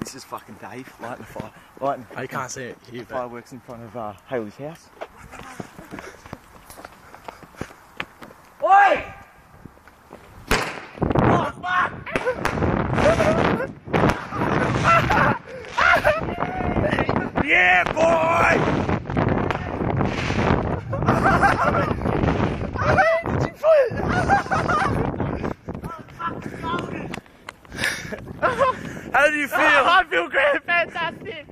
This is fucking Dave lighting the fire. Lighting. I can't see it. You Fireworks in front of Haley's house. Oi! Oh fuck! Yeah, boy! Did you put it? How do you feel? I feel great, fantastic.